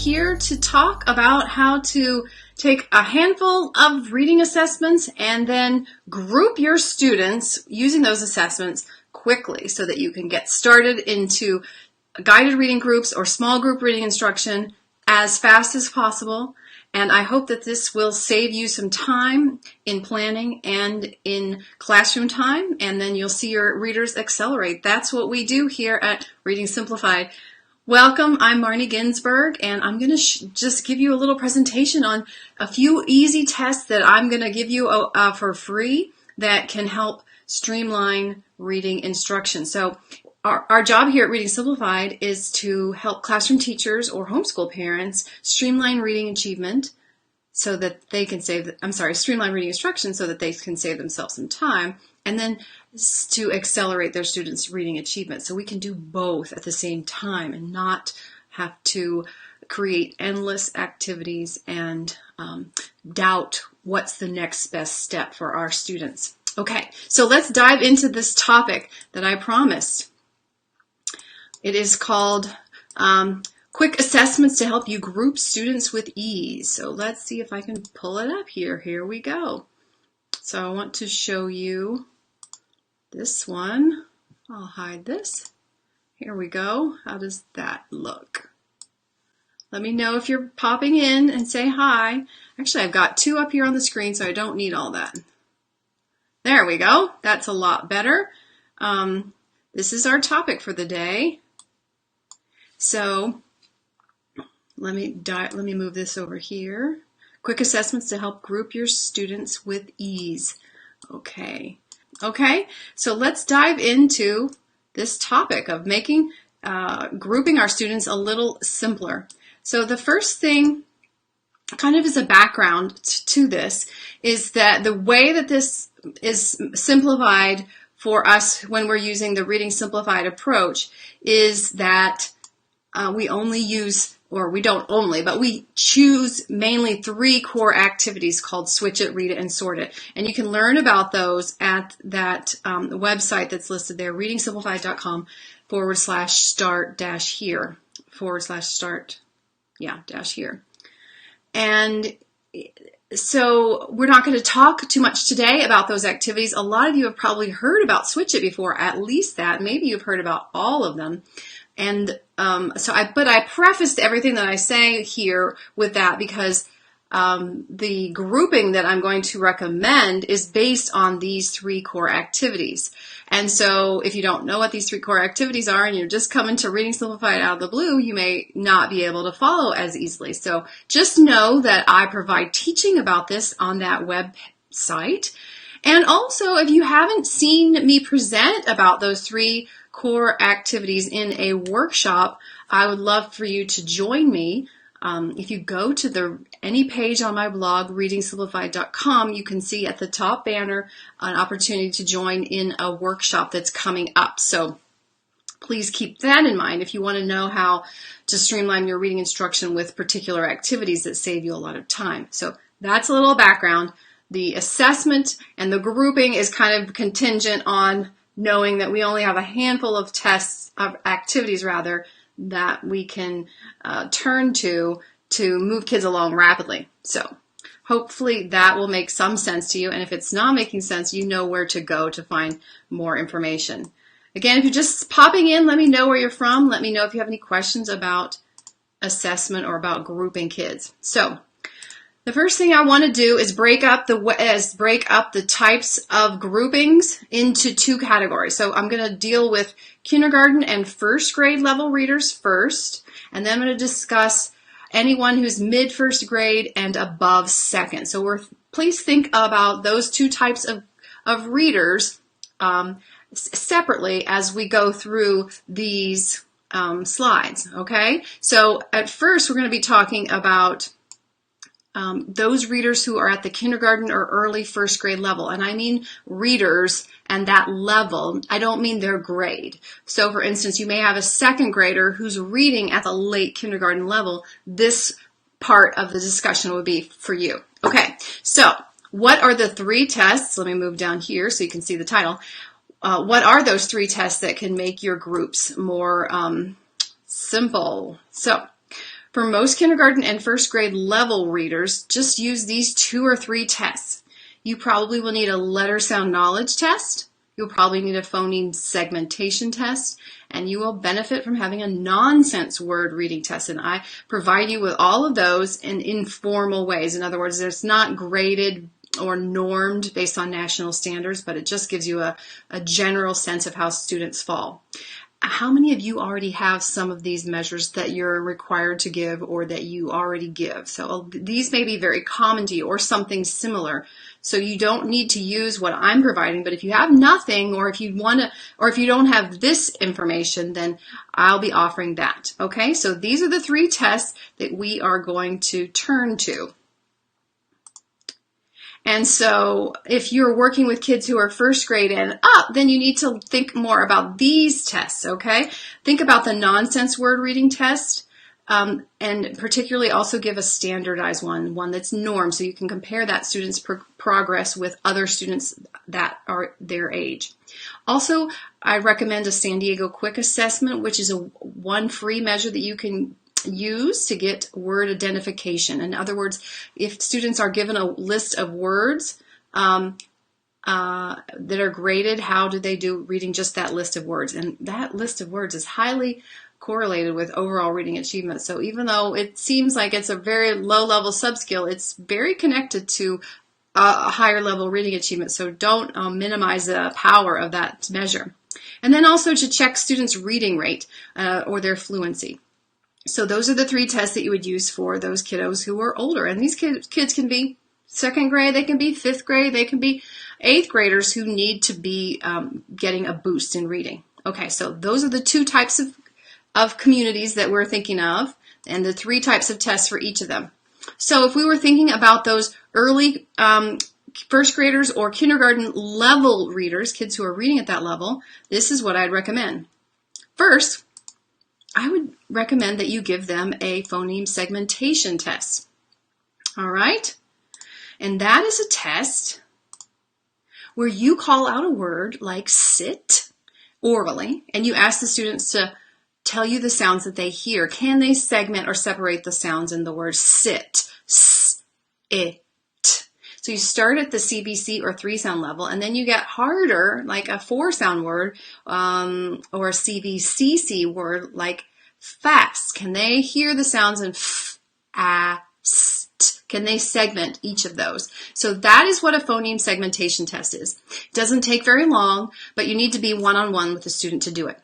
here to talk about how to take a handful of reading assessments and then group your students using those assessments quickly so that you can get started into guided reading groups or small group reading instruction as fast as possible. And I hope that this will save you some time in planning and in classroom time, and then you'll see your readers accelerate. That's what we do here at Reading Simplified. Welcome, I'm Marnie Ginsberg, and I'm going to just give you a little presentation on a few easy tests that I'm going to give you for free that can help streamline reading instruction. So our job here at Reading Simplified is to help classroom teachers or homeschool parents streamline reading achievement so that they can streamline reading instruction so that they can save themselves some time, and then to accelerate their students' reading achievement. So we can do both at the same time and not have to create endless activities and doubt what's the next best step for our students. Okay, so let's dive into this topic that I promised. It is called Quick Assessments to Help You Group Students with Ease. So let's see if I can pull it up here. Here we go. So I want to show you this one. I'll hide this. Here we go. How does that look? Let me know if you're popping in and say hi. Actually, I've got two up here on the screen, so I don't need all that. There we go. That's a lot better. This is our topic for the day. So let me move this over here. Quick assessments to help group your students with ease. Okay, so let's dive into this topic of making grouping our students a little simpler. So the first thing, kind of as a background to this, is that the way that this is simplified for us when we're using the Reading Simplified approach is that we only use, or we don't only, but we choose mainly 3 core activities called Switch It, Read It, and Sort It. And you can learn about those at that website that's listed there, readingsimplified.com/start-here, /start-here. And so we're not going to talk too much today about those activities. A lot of you have probably heard about Switch It before, at least that. Maybe you've heard about all of them. And but I prefaced everything that I say here with that because the grouping that I'm going to recommend is based on these 3 core activities. And so if you don't know what these 3 core activities are and you're just coming to Reading Simplified out of the blue, you may not be able to follow as easily. So just know that I provide teaching about this on that website. And also, if you haven't seen me present about those 3 core activities in a workshop, I would love for you to join me. If you go to any page on my blog, readingsimplified.com, you can see at the top banner an opportunity to join in a workshop that's coming up. So please keep that in mind if you want to know how to streamline your reading instruction with particular activities that save you a lot of time. So that's a little background. The assessment and the grouping is kind of contingent on knowing that we only have a handful of activities that we can turn to move kids along rapidly. So hopefully that will make some sense to you. And if it's not making sense, you know where to go to find more information. Again, if you're just popping in, let me know where you're from. Let me know if you have any questions about assessment or about grouping kids. So the first thing I want to do is break up the types of groupings into 2 categories. So I'm going to deal with kindergarten and first grade level readers first, and then I'm going to discuss anyone who's mid-first grade and above second. So please think about those 2 types of readers separately as we go through these slides. Okay? So at first we're going to be talking about those readers who are at the kindergarten or early first grade level. And I mean readers and that level. I don't mean their grade. So for instance, you may have a second grader who's reading at the late kindergarten level. This part of the discussion would be for you. Okay, so what are the 3 tests? Let me move down here so you can see the title. What are those 3 tests that can make your groups more simple? So For most kindergarten and first grade level readers, just use these 2 or 3 tests. You probably will need a letter sound knowledge test. You'll probably need a phoneme segmentation test, and you will benefit from having a nonsense word reading test. And I provide you with all of those in informal ways. In other words, it's not graded or normed based on national standards, but it just gives you a general sense of how students fall. How many of you already have some of these measures that you're required to give or that you already give? So these may be very common to you or something similar. So you don't need to use what I'm providing, but if you have nothing, or if you want to, or if you don't have this information, then I'll be offering that. Okay, so these are the 3 tests that we are going to turn to. And so if you're working with kids who are first grade and up, then you need to think more about these tests, okay? Think about the nonsense word reading test. And particularly also give a standardized one that's normed, so you can compare that student's progress with other students that are their age. Also, I recommend a San Diego Quick Assessment, which is one free measure that you can use to get word identification. In other words, if students are given a list of words that are graded, how do they do reading just that list of words? And that list of words is highly correlated with overall reading achievement. So even though it seems like it's a very low level subskill, it's very connected to a higher level reading achievement. So don't minimize the power of that measure. And then also to check students' reading rate or their fluency. So those are the 3 tests that you would use for those kiddos who are older. And these kids can be 2nd grade, they can be 5th grade, they can be 8th graders who need to be getting a boost in reading. Okay, so those are the 2 types of communities that we're thinking of, and the 3 types of tests for each of them. So if we were thinking about those early first graders or kindergarten level readers, kids who are reading at that level, this is what I'd recommend. First, I would recommend that you give them a phoneme segmentation test. All right? And that is a test where you call out a word like sit orally, and you ask the students to tell you the sounds that they hear. Can they segment or separate the sounds in the word sit, s, it? So you start at the CVC or 3-sound level, and then you get harder, like a 4-sound word or a CVCC word like fast. Can they hear the sounds in f, a, st? Can they segment each of those? So that is what a phoneme segmentation test is. It doesn't take very long, but you need to be one-on-one with the student to do it.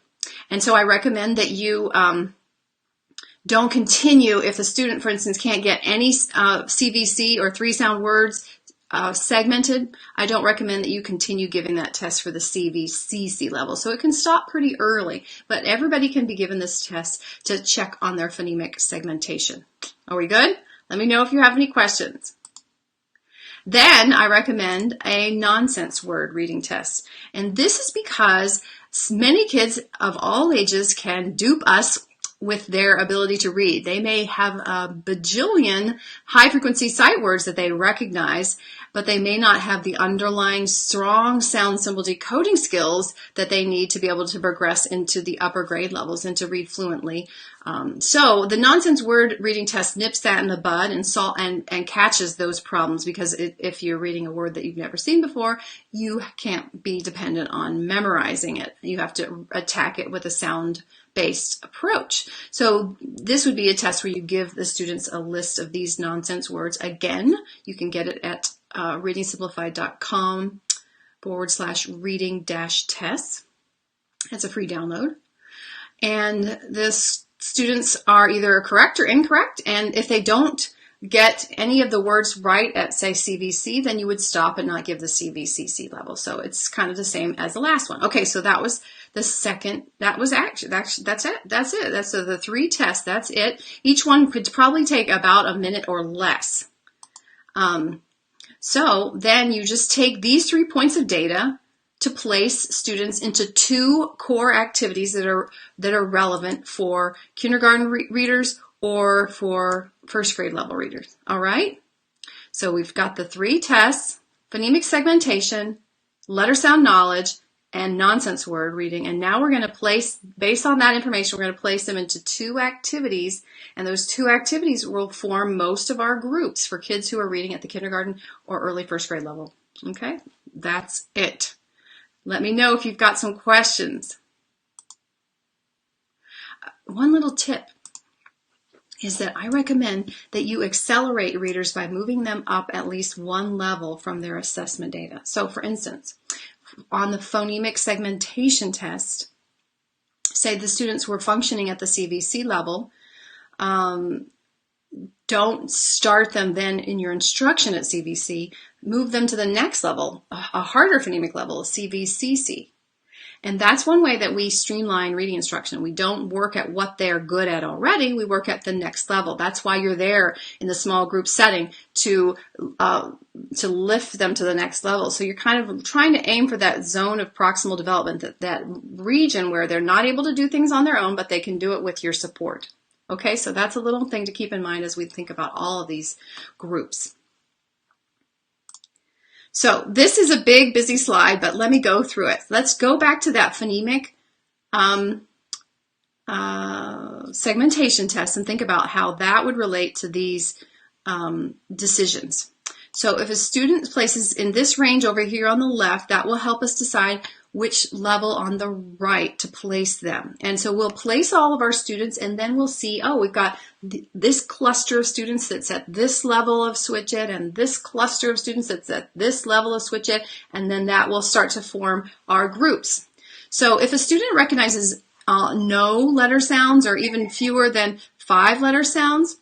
And so I recommend that you don't continue if a student, for instance, can't get any CVC or 3-sound words segmented. I don't recommend that you continue giving that test for the CVCC level. So it can stop pretty early, but everybody can be given this test to check on their phonemic segmentation. Are we good? Let me know if you have any questions. Then I recommend a nonsense word reading test. And this is because many kids of all ages can dupe us with their ability to read. They may have a bajillion high-frequency sight words that they recognize, but they may not have the underlying strong sound symbol decoding skills that they need to be able to progress into the upper grade levels and to read fluently. So the nonsense word reading test nips that in the bud and catches those problems, because if you're reading a word that you've never seen before, you can't be dependent on memorizing it. You have to attack it with a sound-based approach. So this would be a test where you give the students a list of these nonsense words. Again, you can get it at readingsimplified.com/reading-tests. It's a free download. And the students are either correct or incorrect. And if they don't get any of the words right at, say, CVC, then you would stop and not give the CVCC level. So it's kind of the same as the last one. Okay, so that was the second. That's it. That's the 3 tests. That's it. Each one could probably take about a minute or less. So then you just take these 3 points of data to place students into 2 core activities that are relevant for kindergarten readers or for first grade level readers. All right? So we've got the 3 tests: phonemic segmentation, letter sound knowledge, and nonsense word reading. And now we're going to place, based on that information, we're going to place them into 2 activities. And those 2 activities will form most of our groups for kids who are reading at the kindergarten or early first grade level. Okay, that's it. Let me know if you've got some questions. One little tip is that I recommend that you accelerate readers by moving them up at least 1 level from their assessment data. So for instance, on the phonemic segmentation test, say the students were functioning at the CVC level, don't start them then in your instruction at CVC, move them to the next level, a harder phonemic level, CVCC. And that's one way that we streamline reading instruction. We don't work at what they're good at already, we work at the next level. That's why you're there in the small group setting to lift them to the next level. So you're kind of trying to aim for that zone of proximal development, that region where they're not able to do things on their own, but they can do it with your support. Okay, so that's a little thing to keep in mind as we think about all of these groups. So this is a big, busy slide, but let me go through it. Let's go back to that phonemic segmentation test and think about how that would relate to these decisions. So if a student places in this range over here on the left, that will help us decide which level on the right to place them. And so we'll place all of our students, and then we'll see, oh, we've got this cluster of students that's at this level of switch it, and this cluster of students that's at this level of switch it, and then that will start to form our groups. So if a student recognizes no letter sounds or even fewer than 5 letter sounds,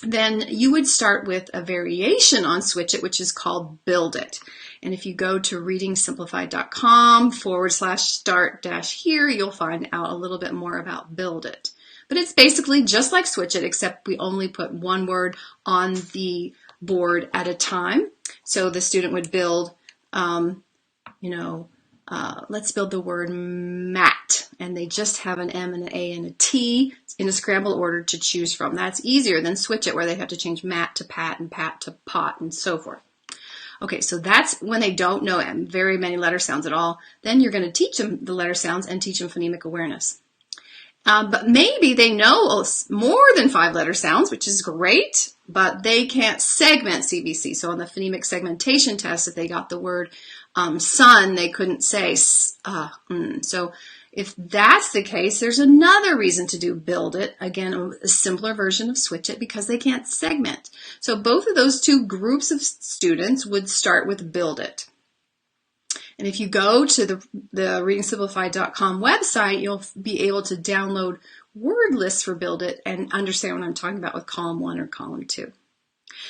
then you would start with a variation on switch it, which is called build it. And if you go to readingsimplified.com/start-here, you'll find out a little bit more about build it. But it's basically just like switch it, except we only put 1 word on the board at a time. So the student would build, let's build the word mat, and they just have an M and an A and a T in a scramble order to choose from. That's easier than switch it, where they have to change mat to pat and pat to pot and so forth. Okay, so that's when they don't know very many letter sounds at all. Then you're going to teach them the letter sounds and teach them phonemic awareness. But maybe they know more than 5 letter sounds, which is great, but they can't segment CVC. So on the phonemic segmentation test, if they got the word sun, they couldn't say So if that's the case, there's another reason to do build it. Again, a simpler version of switch it, because they can't segment. So both of those 2 groups of students would start with build it. And if you go to the readingsimplified.com website, you'll be able to download word lists for build it and understand what I'm talking about with column 1 or column 2.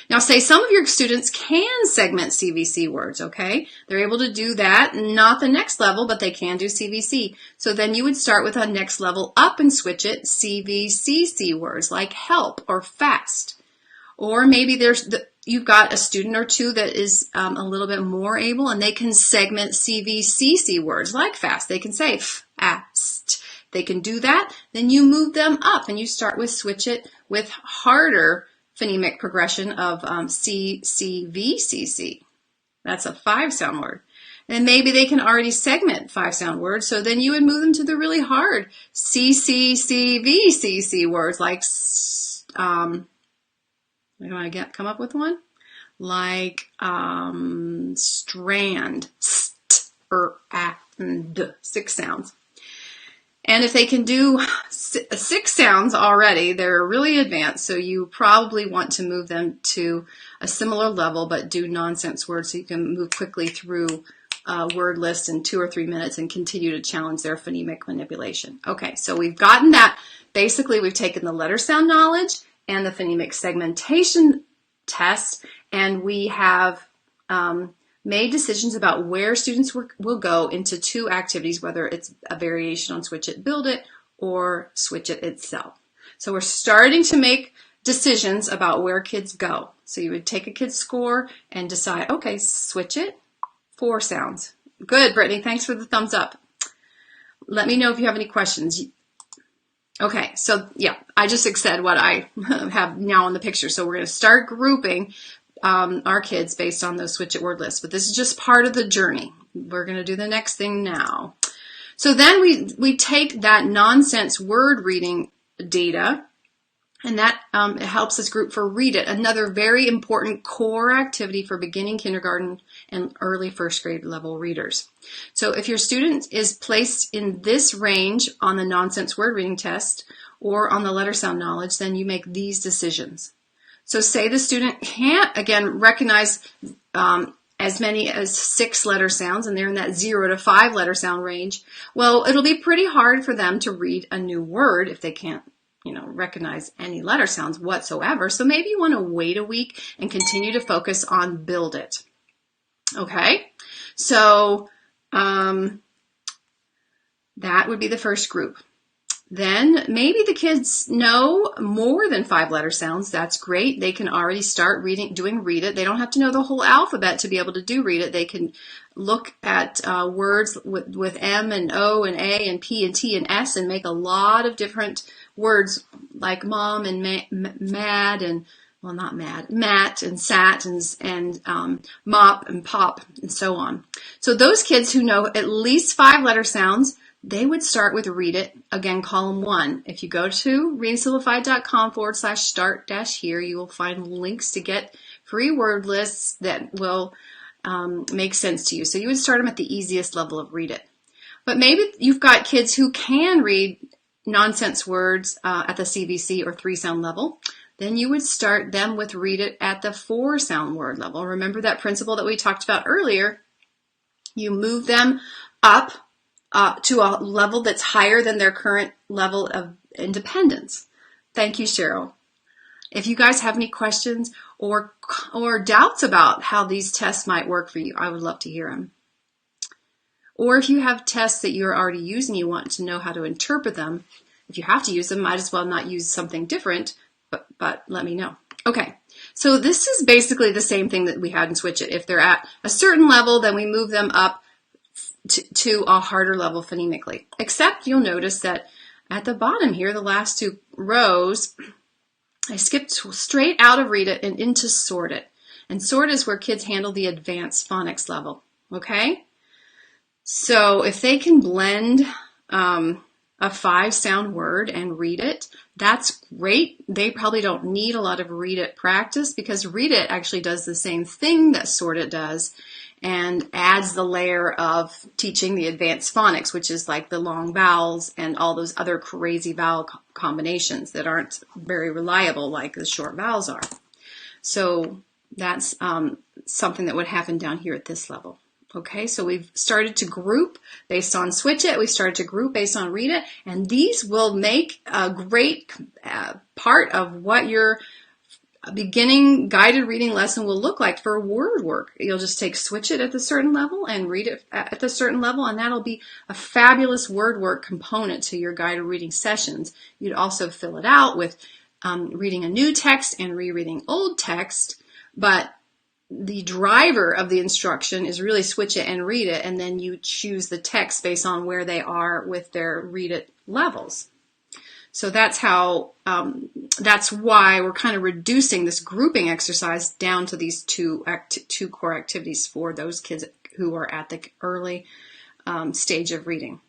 Now, say some of your students can segment CVC words, okay? They're able to do that, not the next level, but they can do CVC. So then you would start with a next level up and switch it, CVCC words like help or fast. Or maybe you've got a student or 2 that is a little bit more able, and they can segment CVCC words like fast. They can say fast. They can do that. Then you move them up, and you start with switch it with harder phonemic progression of CCVCC. That's a 5-sound word. And maybe they can already segment 5-sound words, so then you would move them to the really hard CCCVCC words like, come up with one? Like strand, and 6 sounds. And if they can do 6 sounds already, they're really advanced, so you probably want to move them to a similar level, but do nonsense words so you can move quickly through a word list in 2 or 3 minutes and continue to challenge their phonemic manipulation. Okay, so we've gotten that. Basically, we've taken the letter sound knowledge and the phonemic segmentation test, and we have made decisions about where students will go into 2 activities, whether it's a variation on switch it, build it, or switch it itself. So we're starting to make decisions about where kids go. So you would take a kid's score and decide, okay, switch it, 4 sounds. Good, Brittany, thanks for the thumbs up. Let me know if you have any questions. Okay, so yeah, I just said what I have now in the picture. So we're going to start grouping our kids based on those Switch It word lists. But this is just part of the journey. We're going to do the next thing now. So then we take that nonsense word reading data, and that it helps us group for Read It, another very important core activity for beginning kindergarten and early first grade level readers. So if your student is placed in this range on the nonsense word reading test or on the letter sound knowledge, then you make these decisions. So say the student can't, again, recognize as many as 6 letter sounds, and they're in that 0 to 5 letter sound range. Well, it'll be pretty hard for them to read a new word if they can't, recognize any letter sounds whatsoever. So maybe you want to wait a week and continue to focus on Build It. Okay, so that would be the first group. Then maybe the kids know more than 5 letter sounds. That's great. They can already start doing Read It. They don't have to know the whole alphabet to be able to do Read It. They can look at words with M and O and A and P and T and S and make a lot of different words like mom and mad and, well, not mad, mat and sat and mop and pop and so on. So those kids who know at least 5 letter sounds, they would start with Read It, again, column 1. If you go to readingsimplified.com/start-here, you will find links to get free word lists that will make sense to you. So you would start them at the easiest level of Read It. But maybe you've got kids who can read nonsense words at the CVC or 3-sound level. Then you would start them with Read It at the 4-sound word level. Remember that principle that we talked about earlier? You move them up to a level that's higher than their current level of independence. Thank you, Cheryl. If you guys have any questions or doubts about how these tests might work for you, I would love to hear them. Or if you have tests that you're already using, you want to know how to interpret them. If you have to use them, might as well not use something different, but let me know. Okay, so this is basically the same thing that we had in Switch It. If they're at a certain level, then we move them up to a harder level phonemically. Except you'll notice that at the bottom here, the last 2 rows, I skipped straight out of Read It and into Sort It. And Sort is where kids handle the advanced phonics level, okay? So if they can blend a 5-sound word and read it, that's great. They probably don't need a lot of Read It practice because Read It actually does the same thing that Sort It does and adds the layer of teaching the advanced phonics, which is like the long vowels and all those other crazy vowel combinations that aren't very reliable like the short vowels are. So that's something that would happen down here at this level. Okay, so we've started to group based on Switch It. We've started to group based on Read It. And these will make a great part of what your beginning guided reading lesson will look like for word work. You'll just take Switch It at the certain level and Read It at the certain level, and that'll be a fabulous word work component to your guided reading sessions. You'd also fill it out with reading a new text and rereading old text, but the driver of the instruction is really Switch It and Read It, and then you choose the text based on where they are with their Read It levels. So that's how, that's why we're kind of reducing this grouping exercise down to these two core activities for those kids who are at the early stage of reading.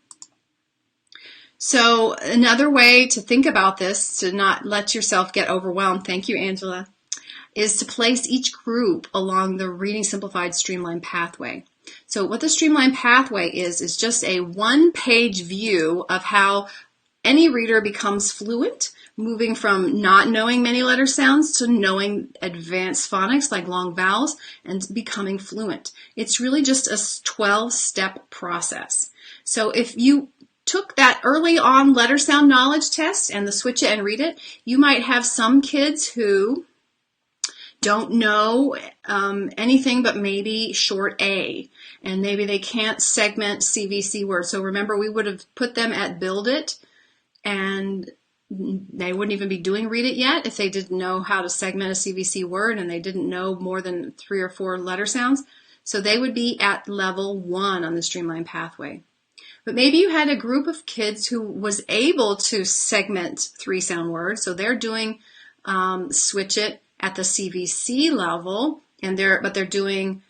So another way to think about this, to not let yourself get overwhelmed, thank you, Angela, is to place each group along the Reading Simplified Streamline pathway. So what the Streamline pathway is just a one-page view of how any reader becomes fluent, moving from not knowing many letter sounds to knowing advanced phonics like long vowels and becoming fluent. It's really just a 12-step process. So if you took that early on letter sound knowledge test and the Switch It and Read It, you might have some kids who don't know anything but maybe short A, and maybe they can't segment CVC words. So remember, we would have put them at Build It, and they wouldn't even be doing Read It yet if they didn't know how to segment a CVC word and they didn't know more than 3 or 4 letter sounds. So they would be at level 1 on the Streamline pathway. But maybe you had a group of kids who was able to segment 3-sound words, so they're doing Switch It at the CVC level, but they're doing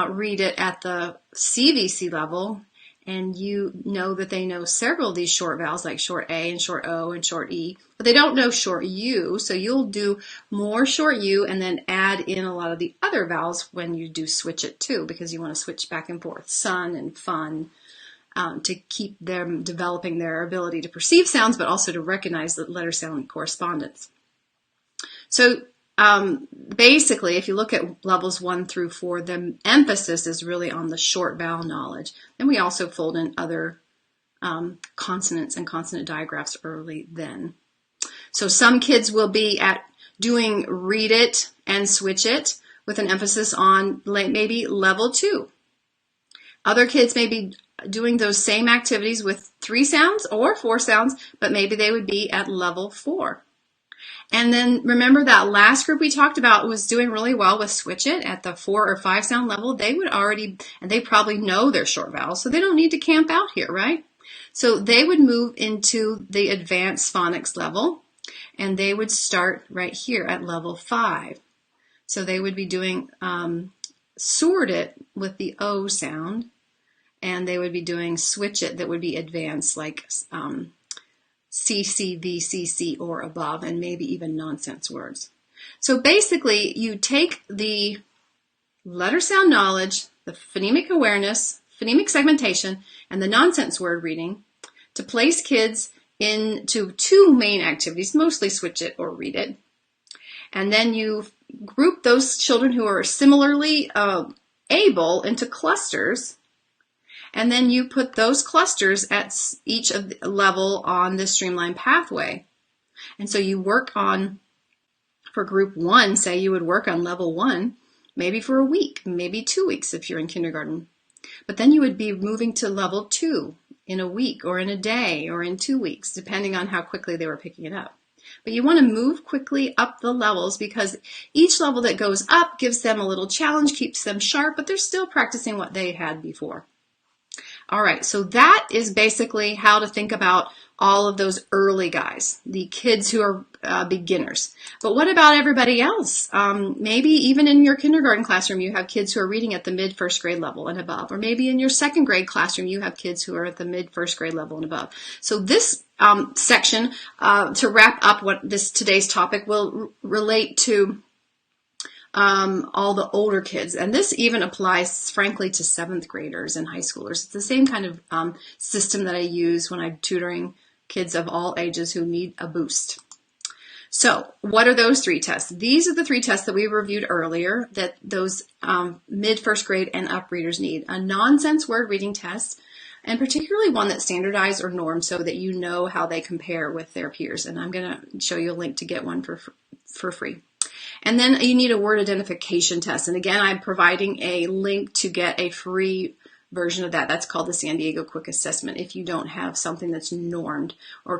read it at the CVC level, and you know that they know several of these short vowels like short A and short O and short E, but they don't know short U, so you'll do more short U and then add in a lot of the other vowels when you do switch it too, because you want to switch back and forth, sun and fun, to keep them developing their ability to perceive sounds, but also to recognize the letter sound correspondence. So basically, if you look at levels 1 through 4, the emphasis is really on the short vowel knowledge. Then we also fold in other consonants and consonant digraphs early then. So some kids will be at doing read it and switch it with an emphasis on maybe level 2. Other kids may be doing those same activities with 3 sounds or 4 sounds, but maybe they would be at level 4. And then remember that last group we talked about was doing really well with switch it at the 4 or 5 sound level. They would already, and they probably know their short vowels, so they don't need to camp out here, right? So they would move into the advanced phonics level, and they would start right here at level 5. So they would be doing sort it with the O sound, and they would be doing switch it that would be advanced, like CC, VCC, or above, and maybe even nonsense words. So basically, you take the letter sound knowledge, the phonemic awareness, phonemic segmentation, and the nonsense word reading to place kids into 2 main activities, mostly switch it or read it. And then you group those children who are similarly able into clusters. And then you put those clusters at each of the level on the streamline pathway. And so you work on, for group 1, say you would work on level 1, maybe for a week, maybe 2 weeks if you're in kindergarten. But then you would be moving to level 2 in a week or in a day or in 2 weeks, depending on how quickly they were picking it up. But you want to move quickly up the levels because each level that goes up gives them a little challenge, keeps them sharp, but they're still practicing what they had before. All right, so that is basically how to think about all of those early guys, the kids who are beginners. But what about everybody else? Maybe even in your kindergarten classroom, you have kids who are reading at the mid-first grade level and above. Or maybe in your second grade classroom, you have kids who are at the mid-first grade level and above. So this section, to wrap up what today's topic, will relate to all the older kids. And this even applies, frankly, to 7th graders and high schoolers. It's the same kind of system that I use when I'm tutoring kids of all ages who need a boost. So what are those 3 tests? These are the 3 tests that we reviewed earlier that those mid-first grade and up readers need. A nonsense word reading test, and particularly one that's standardized or normed so that you know how they compare with their peers. And I'm going to show you a link to get one for free. And then you need a word identification test. And again, I'm providing a link to get a free version of that. That's called the San Diego Quick Assessment if you don't have something that's normed or,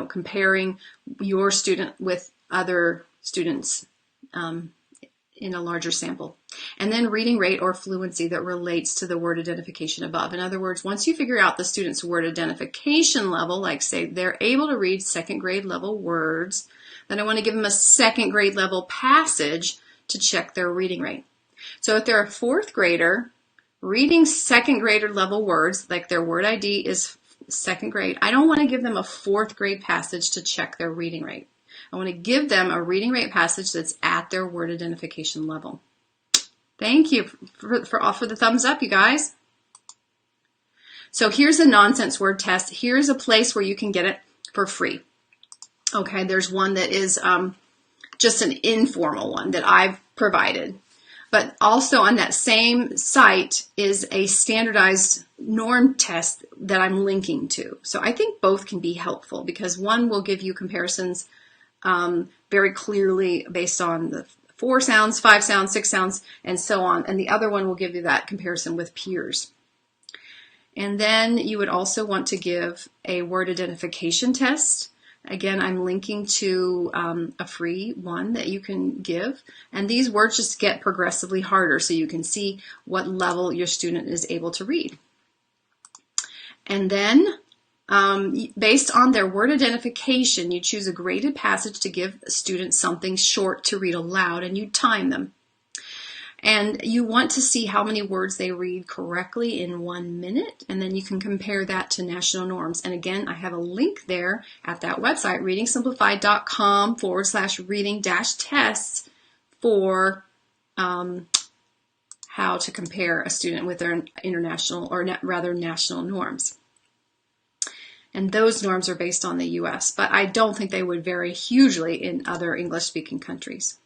comparing your student with other students in a larger sample. And then reading rate or fluency that relates to the word identification above. In other words, once you figure out the student's word identification level, like say they're able to read 2nd grade level words, then I want to give them a 2nd grade level passage to check their reading rate. So if they're a 4th grader reading 2nd grader level words, like their word ID is 2nd grade, I don't want to give them a 4th grade passage to check their reading rate. I want to give them a reading rate passage that's at their word identification level. Thank you for the thumbs up, you guys. So here's a nonsense word test. Here's a place where you can get it for free. Okay, there's one that is just an informal one that I've provided. But also on that same site is a standardized norm test that I'm linking to. So I think both can be helpful because one will give you comparisons very clearly based on the 4 sounds, 5 sounds, 6 sounds, and so on. And the other one will give you that comparison with peers. And then you would also want to give a word identification test. Again, I'm linking to a free one that you can give. And these words just get progressively harder so you can see what level your student is able to read. And then Based on their word identification, you choose a graded passage to give students something short to read aloud, and you time them. And you want to see how many words they read correctly in 1 minute, and then you can compare that to national norms. And again, I have a link there at that website, readingsimplified.com/reading-tests for how to compare a student with their international, or rather national norms. And those norms are based on the US, but I don't think they would vary hugely in other English-speaking countries.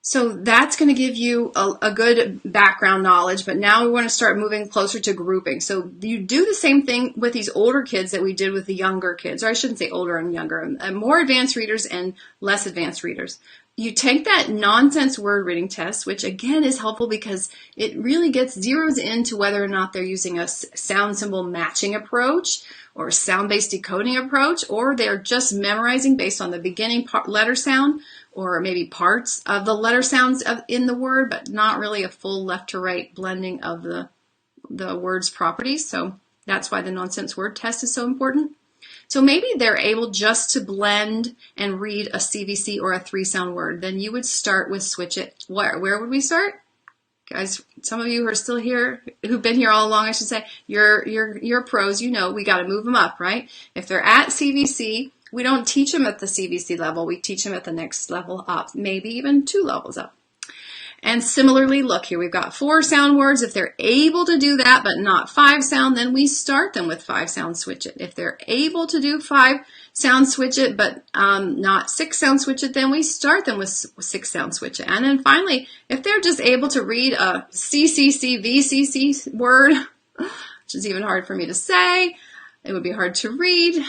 So that's going to give you a good background knowledge, but now we want to start moving closer to grouping. So you do the same thing with these older kids that we did with the younger kids, or I shouldn't say older and younger, more advanced readers and less advanced readers. You take that nonsense word reading test, which again is helpful because it really zeroes into whether or not they're using a sound symbol matching approach or sound-based decoding approach, or they're just memorizing based on the beginning letter sound, or maybe parts of the letter sounds in the word, but not really a full left to right blending of the word's properties. So that's why the nonsense word test is so important. So maybe they're able just to blend and read a CVC or a 3-sound word. Then you would start with switch it. Where would we start? Guys, some of you who are still here, who've been here all along, I should say, you're pros, you know we got to move them up, right? If they're at CVC, we don't teach them at the CVC level. We teach them at the next level up, maybe even 2 levels up. And similarly, look here, we've got 4-sound words. If they're able to do that, but not 5-sound, then we start them with 5-sound switch it. If they're able to do 5-sound switch it, but not 6-sound switch it, then we start them with 6-sound switch it. And then finally, if they're just able to read a CCC, VCC word, which is even hard for me to say, it would be hard to read.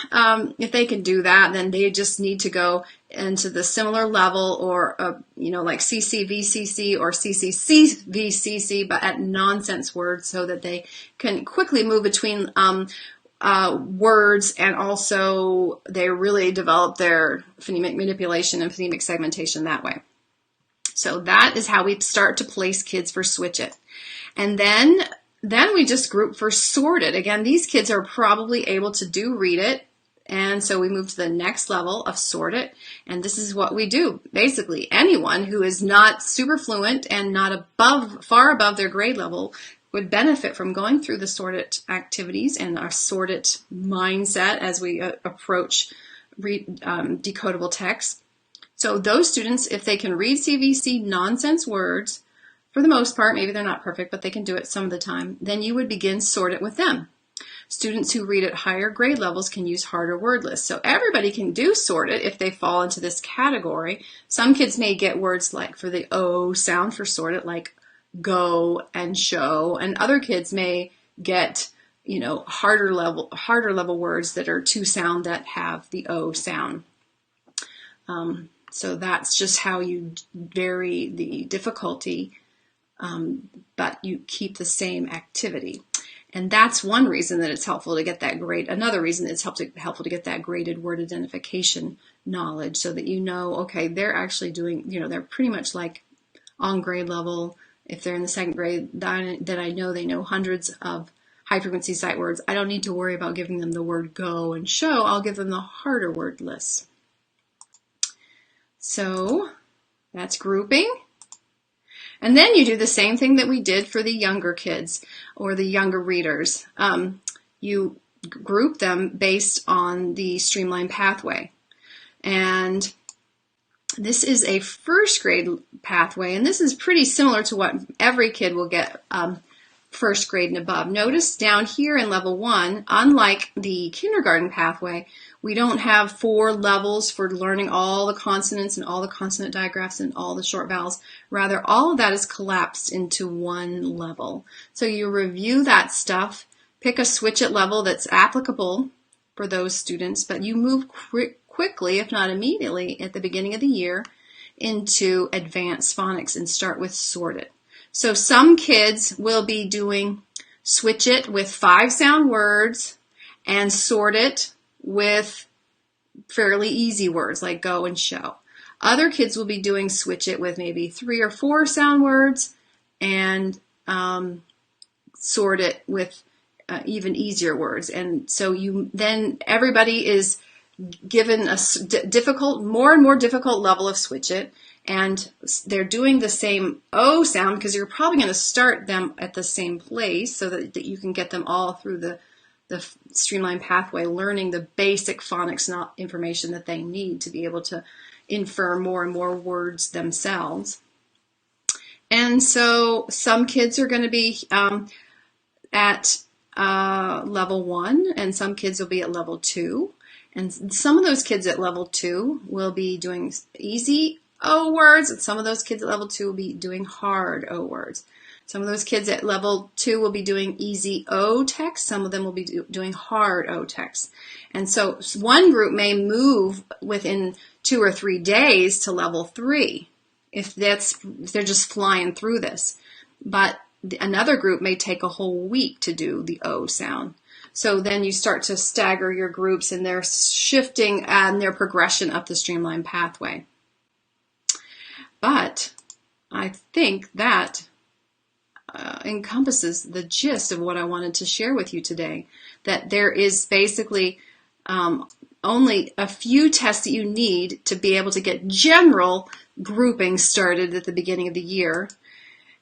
If they can do that, then they just need to go into the similar level, or like CCVCC or CCCVCC, but at nonsense words, so that they can quickly move between words, and also they really develop their phonemic manipulation and phonemic segmentation that way. So that is how we start to place kids for switch it. And then we just group for sort it. Again, these kids are probably able to do read it, and so we move to the next level of sort it, and this is what we do. Basically, anyone who is not super fluent and not far above their grade level would benefit from going through the sort it activities and our sort it mindset as we approach decodable text. So those students, if they can read CVC nonsense words, for the most part, maybe they're not perfect, but they can do it some of the time, then you would begin sort it with them. Students who read at higher grade levels can use harder word lists. So everybody can do sort it if they fall into this category. Some kids may get words like for the O sound for sort it, like go and show, and other kids may get harder level words that are 2-sound that have the O sound. So that's just how you vary the difficulty, but you keep the same activity. And that's one reason that it's helpful to get that grade. Another reason it's helpful to get that graded word identification knowledge, so that okay, they're actually doing, they're pretty much like on grade level. If they're in the 2nd grade, that I know they know hundreds of high-frequency sight words. I don't need to worry about giving them the word go and show. I'll give them the harder word lists. So that's grouping. And then you do the same thing that we did for the younger kids or the younger readers. You group them based on the streamline pathway. And this is a 1st grade pathway, and this is pretty similar to what every kid will get 1st grade and above. Notice down here in level 1, unlike the kindergarten pathway, we don't have 4 levels for learning all the consonants and all the consonant digraphs and all the short vowels. Rather, all of that is collapsed into 1 level. So you review that stuff, pick a switch it level that's applicable for those students, but you move quickly, if not immediately, at the beginning of the year into advanced phonics and start with sort it. So some kids will be doing switch it with 5-sound words and sort it with fairly easy words like go and show. Other kids will be doing switch it with maybe 3 or 4 sound words and sort it with even easier words. And so then everybody is given a more and more difficult level of Switch It, and they're doing the same O sound because you're probably going to start them at the same place so that you can get them all through the streamline pathway, learning the basic phonics information that they need to be able to infer more and more words themselves. And so some kids are going to be at level 1, and some kids will be at level 2. And some of those kids at level 2 will be doing easy O words, and some of those kids at level 2 will be doing hard O words. Some of those kids at level 2 will be doing easy O text. Some of them will be doing hard O text. And so one group may move within 2 or 3 days to level 3 if they're just flying through this. But another group may take a whole week to do the O sound. So then you start to stagger your groups, and they're shifting and their progression up the streamline pathway. But I think that encompasses the gist of what I wanted to share with you today, that there is basically only a few tests that you need to be able to get general grouping started at the beginning of the year,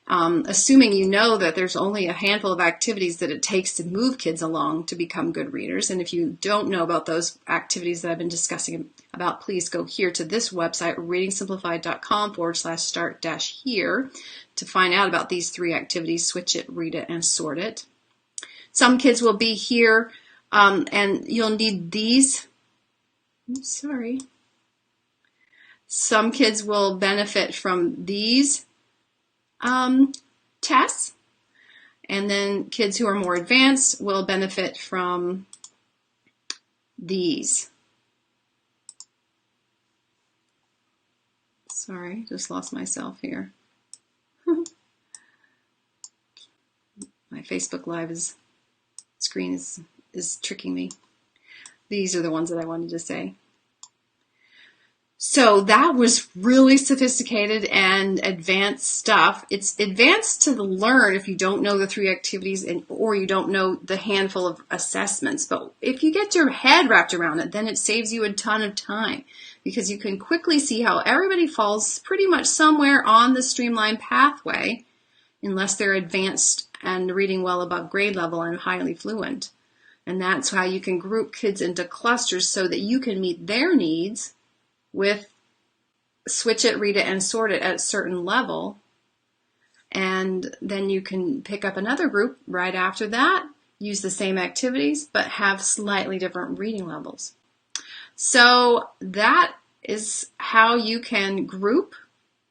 assuming you know that there's only a handful of activities that it takes to move kids along to become good readers. And if you don't know about those activities that I've been discussing about, please go here to this website, readingsimplified.com/start-here, to find out about these 3 activities: Switch It, Read It, and Sort It. Some kids will be here, and you'll need these. Some kids will benefit from these tests, and then kids who are more advanced will benefit from these. Sorry, just lost myself here. My Facebook Live screen is tricking me. These are the ones that I wanted to say. So that was really sophisticated and advanced stuff. It's advanced to learn if you don't know the 3 activities or you don't know the handful of assessments. But if you get your head wrapped around it, then it saves you a ton of time, because you can quickly see how everybody falls pretty much somewhere on the streamline pathway, unless they're advanced and reading well above grade level and highly fluent. And that's how you can group kids into clusters so that you can meet their needs with Switch It, Read It, and Sort It at a certain level. And then you can pick up another group right after that, use the same activities, but have slightly different reading levels. So that is how you can group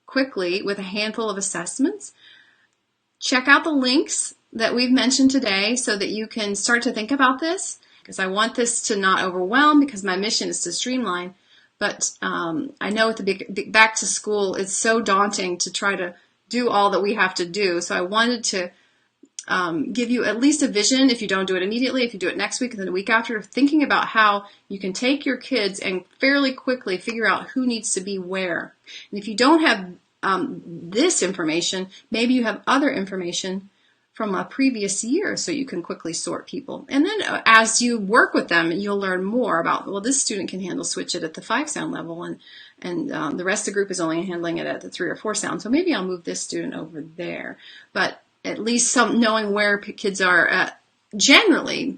quickly with a handful of assessments. Check out the links that we've mentioned today so that you can start to think about this, because I want this to not overwhelm, because my mission is to streamline. But I know with the big back to school, it's so daunting to try to do all that we have to do. So I wanted to give you at least a vision, if you don't do it immediately, if you do it next week and then the week after, thinking about how you can take your kids and fairly quickly figure out who needs to be where. And if you don't have this information, maybe you have other information from a previous year, so you can quickly sort people. And then as you work with them, you'll learn more about, well, this student can handle Switch It at the 5 sound level, and the rest of the group is only handling it at the 3 or 4 sound. So maybe I'll move this student over there. But at least knowing where kids are generally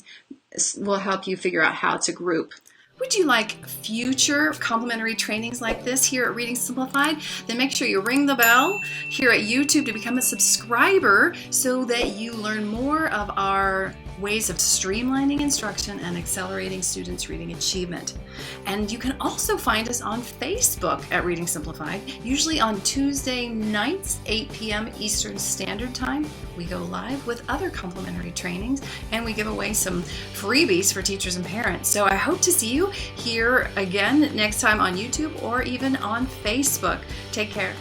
will help you figure out how to group. Would you like future complimentary trainings like this here at Reading Simplified? Then make sure you ring the bell here at YouTube to become a subscriber so that you learn more of our ways of streamlining instruction and accelerating students' reading achievement. And you can also find us on Facebook at Reading Simplified, usually on Tuesday nights, 8 p.m. Eastern Standard Time. We go live with other complimentary trainings, and we give away some freebies for teachers and parents. So I hope to see you here again next time on YouTube or even on Facebook. Take care.